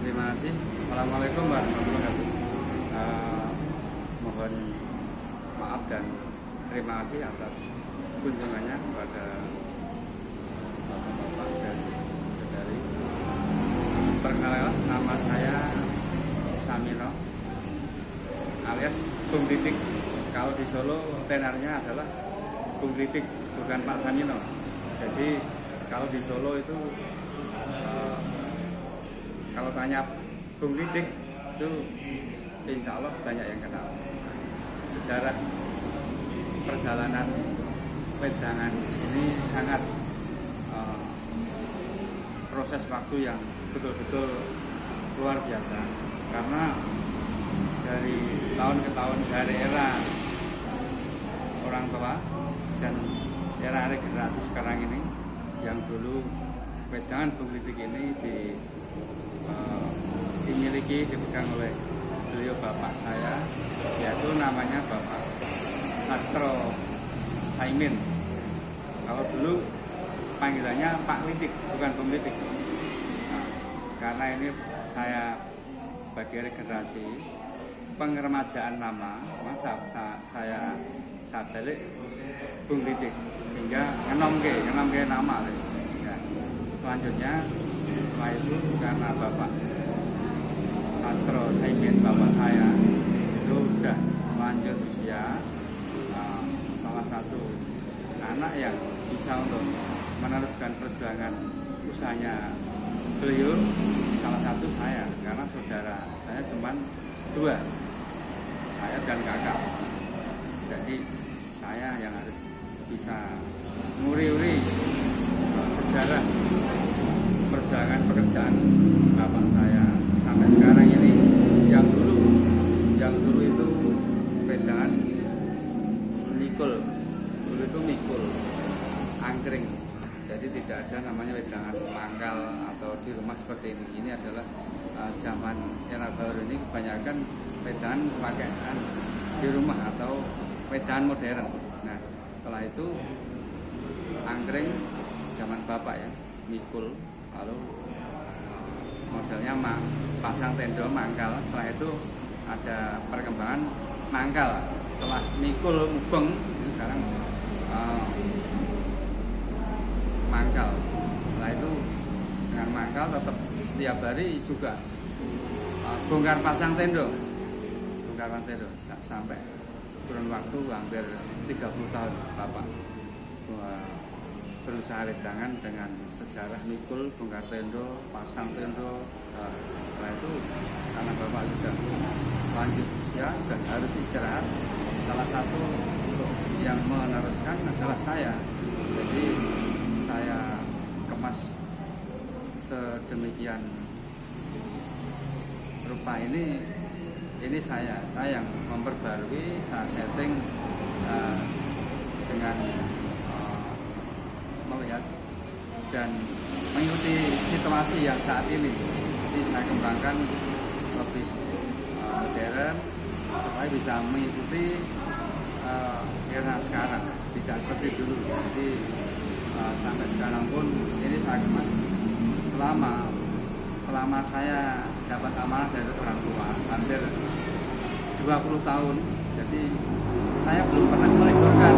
Terima kasih. Assalamualaikum warahmatullahi wabarakatuh. Mohon maaf dan terima kasih atas kunjungannya kepada bapak-bapak dan saudari. Perkenalkan, nama saya Samino alias Bung Titik. Kalau di Solo tenarnya adalah Bung Titik, bukan Pak Samino. Jadi kalau di Solo itu kalau tanya Bung Titik itu insya Allah banyak yang kenal. Sejarah perjalanan wedangan ini sangat proses waktu yang betul-betul luar biasa, karena dari tahun ke tahun, dari era orang tua dan era generasi sekarang ini, yang dulu wedangan Bung Titik ini dimiliki, dipegang oleh beliau bapak saya, yaitu namanya Bapak Sastro Saimin. Kalau dulu panggilannya Pak Titik, bukan Bung Titik. Nah, karena ini saya sebagai regenerasi pengeremajaan nama, masa saya balik Bung Titik, sehingga ngenomke nama. Ya. Selanjutnya setelah itu karena Bapak Sastro Saimin, bapak saya itu sudah lanjut usia, salah satu anak yang bisa untuk meneruskan perjuangan usahanya beliau, salah satu saya, karena saudara saya cuma 2, saya dan kakak. Jadi saya yang harus bisa nguri-uri sejarah perjalanan pekerjaan bapak saya sampai sekarang ini. Yang dulu itu wedangan mikul, dulu itu mikul angkring, jadi tidak ada namanya wedangan mangkal atau di rumah seperti ini. Ini adalah zaman era baru ini kebanyakan wedangan pakaian di rumah atau wedangan modern. Nah, setelah itu angkring zaman bapak ya, mikul, lalu modelnya pasang tendo mangkal. Setelah itu ada perkembangan mangkal. Setelah mikul mubeng, sekarang mangkal. Setelah itu dengan mangkal tetap setiap hari juga bongkar pasang tendo sampai kurun waktu hampir 30 tahun bapak berusaha wedangan dengan sejarah mikul, bongkar tendo, pasang tendo. Setelah itu karena bapak sudah lanjut usia dan harus istirahat, salah satu untuk yang meneruskan adalah saya. Jadi saya kemas sedemikian rupa, ini saya yang memperbarui, saya setting dengan melihat dan mengikuti situasi yang saat ini. Jadi saya kembangkan lebih modern supaya bisa mengikuti era sekarang, tidak seperti dulu. Jadi sampai sekarang pun ini saya kemas selama saya dapat amanah dari orang tua hampir 20 tahun. Jadi saya belum pernah meliburkan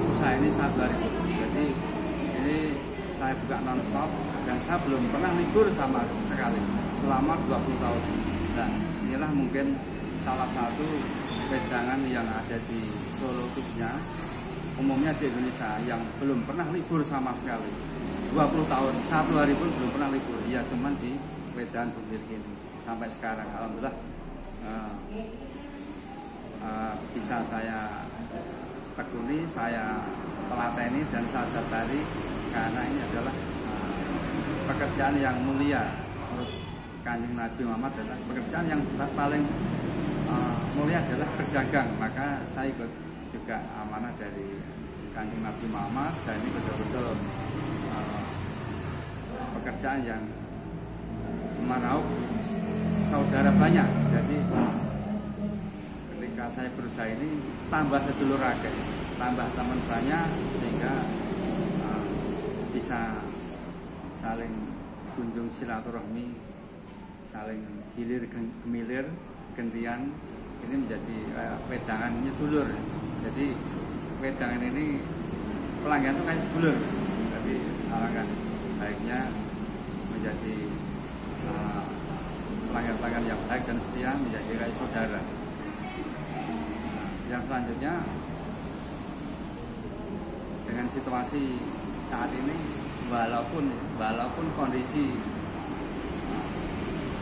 usaha ini satu hari. Jadi ini saya buka non-stop dan saya belum pernah libur sama sekali selama 20 tahun. Dan inilah mungkin salah satu wedangan yang ada di Solo khususnya, umumnya di Indonesia, yang belum pernah libur sama sekali. 20 tahun, satu hari pun belum pernah libur. Ya cuman di wedangan Bung Titik ini sampai sekarang. Alhamdulillah bisa saya tekuni, saya telateni dan saya sadari, karena ini adalah pekerjaan yang mulia menurut Kanjeng Nabi Muhammad. Adalah pekerjaan yang paling mulia adalah berdagang. Maka saya ikut juga amanah dari Kanjeng Nabi Muhammad, dan ini betul-betul pekerjaan yang meraup saudara banyak. Jadi ketika saya berusaha ini, tambah sedulur rakyat, tambah teman banyak, sehingga bisa saling kunjung silaturahmi, saling gilir gemilir gentian, ini menjadi wedangannya dulur. Jadi wedangan ini pelanggan itu kayak dulur. Jadi alangkah baiknya menjadi pelanggan-pelanggan yang baik dan setia, menjadi kayak saudara. Yang selanjutnya, dengan situasi saat ini, walaupun kondisi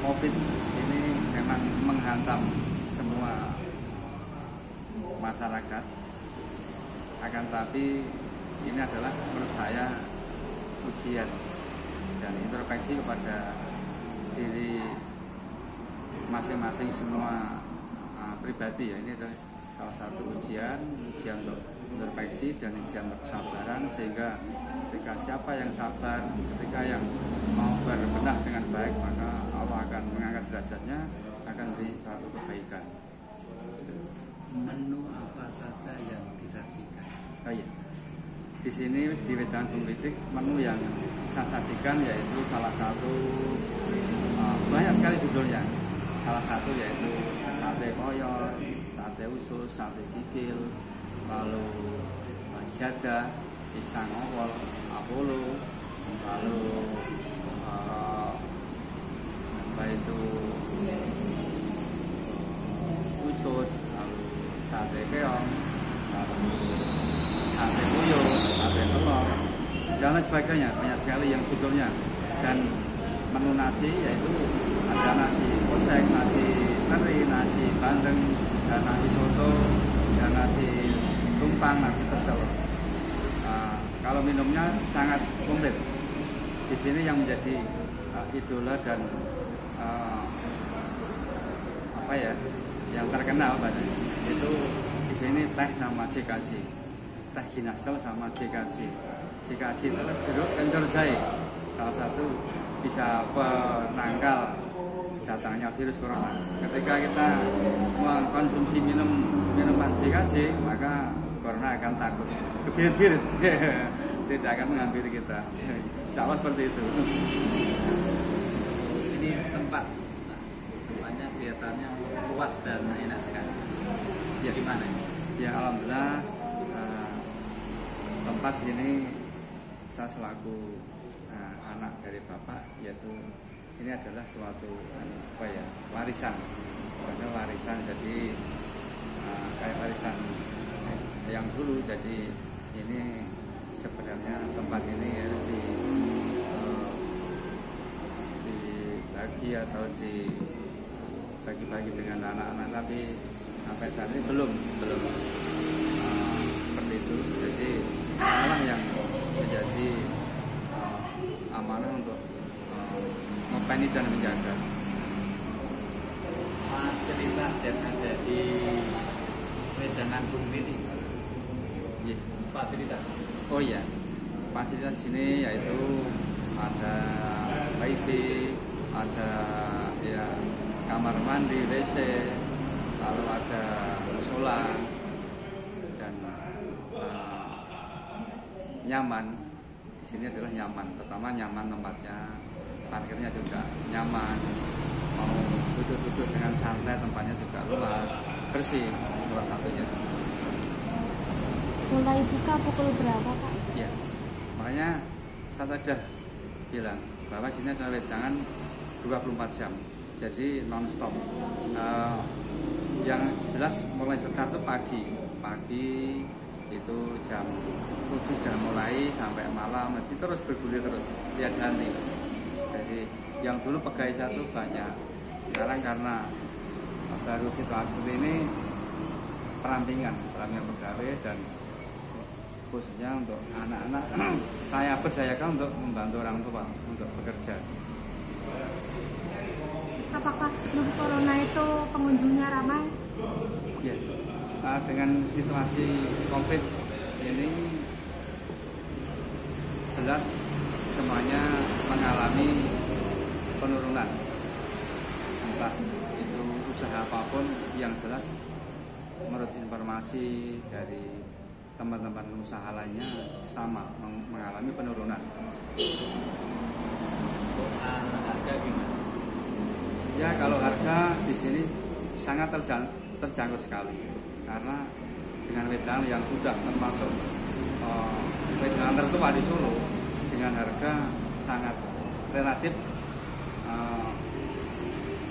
COVID ini memang menghantam semua masyarakat, akan tapi ini adalah menurut saya ujian dan introspeksi kepada diri masing-masing semua pribadi ya. Ini adalah salah satu ujian untuk introspeksi dan ujian untuk kesabaran, sehingga ketika siapa yang sabar, ketika yang mau berbenah dengan baik, maka Allah akan mengangkat derajatnya, akan beri suatu kebaikan. Menu apa saja yang disajikan? Oh iya, di sini di Wedangan Bung Lidik menu yang saya sajikan yaitu salah satu banyak sekali judulnya. Salah satu yaitu sate koyor, sate usus, sate kikil, lalu jadah, pisang owol, apolo, lalu itu usus, lalu sate keong, lalu sate puyuh, sate telur, dan lain sebagainya. Banyak sekali yang judulnya. Dan menu nasi yaitu ada nasi kosek, nasi teri, nasi bandeng, dan nasi soto, dan nasi tumpang, nasi pecel. Kalau minumnya sangat komplit. Di sini yang menjadi idola dan yang terkenal banyak itu di sini teh sama CKJ, teh Ginastel sama CKJ. CKJ itu jeruk kencur jahe, salah satu bisa penangkal datangnya virus corona. Ketika kita mengkonsumsi minuman CKJ, maka corona akan takut, kebirit-birit, tidak akan menghampiri kita. Insya Allah seperti itu. Ini tempatnya kelihatannya luas dan enak sekali. Ya, gimana? Ya alhamdulillah, tempat ini saya selaku anak dari bapak, yaitu ini adalah suatu warisan. Jadi kayak warisan yang dulu. Jadi ini sebenarnya tempat ini harus dibagi atau dibagi-bagi dengan anak-anak, tapi sampai saat ini belum seperti itu. Jadi malah yang menjadi amanah untuk ngopeni dan menjaga. Fasilitas yang ada di Wedangan Bung Lidik. Yeah. Fasilitas. Oh iya, fasilitas di sini yaitu ada wifi, ada ya kamar mandi, WC, lalu ada musola, dan nyaman. Di sini adalah nyaman. Pertama nyaman tempatnya, parkirnya juga nyaman. Mau duduk-duduk dengan santai, tempatnya juga luas, bersih, salah satunya. Mulai buka pukul berapa, Pak? Ya, makanya saya sudah bilang bahwa sini adalah wedangan 24 jam, jadi non-stop. Yang jelas mulai start itu pagi itu jam 7 sudah mulai sampai malam, nanti terus bergulir terus, lihat nanti. Jadi yang dulu pegawai satu banyak, sekarang karena baru situasi seperti ini, perampingan pegawai, dan khususnya untuk anak-anak saya berdayakan untuk membantu orang tua untuk bekerja. Apakah sebelum corona itu pengunjungnya ramai? Ya, dengan situasi COVID ini jelas semuanya mengalami penurunan. Entah itu usaha apapun, yang jelas menurut informasi dari teman-teman usaha lainnya sama mengalami penurunan. Ya kalau harga di sini sangat terjangkau sekali karena dengan wedangan yang sudah termasuk wedangan tertua di Solo dengan harga sangat relatif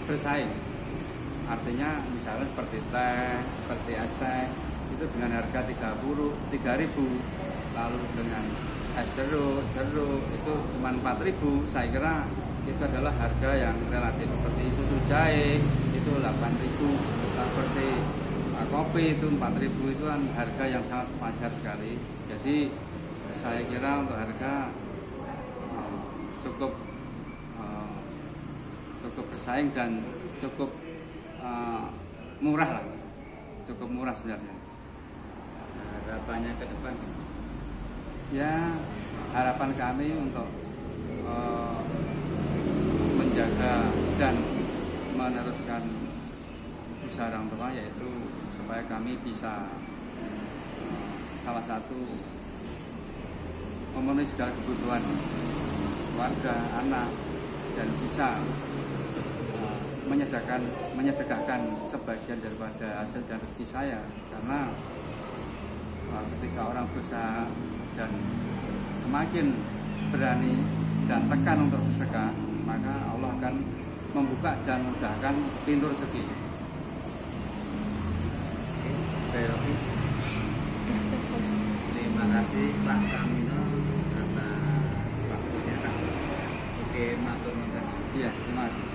bersaing. Artinya misalnya seperti teh, seperti es teh itu dengan harga 3.000, lalu dengan es jeruk itu cuma 4.000. Saya kira itu adalah harga yang relatif. Seperti susu jahe itu 8.000, seperti kopi itu 4.000, itu kan harga yang sangat wajar sekali. Jadi saya kira untuk harga cukup bersaing dan cukup murah lah, cukup murah sebenarnya. Harapannya ke depan? Ya harapan kami untuk menjaga dan meneruskan usaha orang tua, yaitu supaya kami bisa salah satu memenuhi segala kebutuhan warga, anak, dan bisa menyedekahkan sebagian daripada hasil dan rezeki saya, karena ketika orang berusaha dan semakin berani dan tekan untuk bersedekah, maka Allah akan membuka dan memudahkan pintu rezeki. Terima kasih Pak Samino atas waktunya. Oke, matur nuwun. Iya, terima kasih.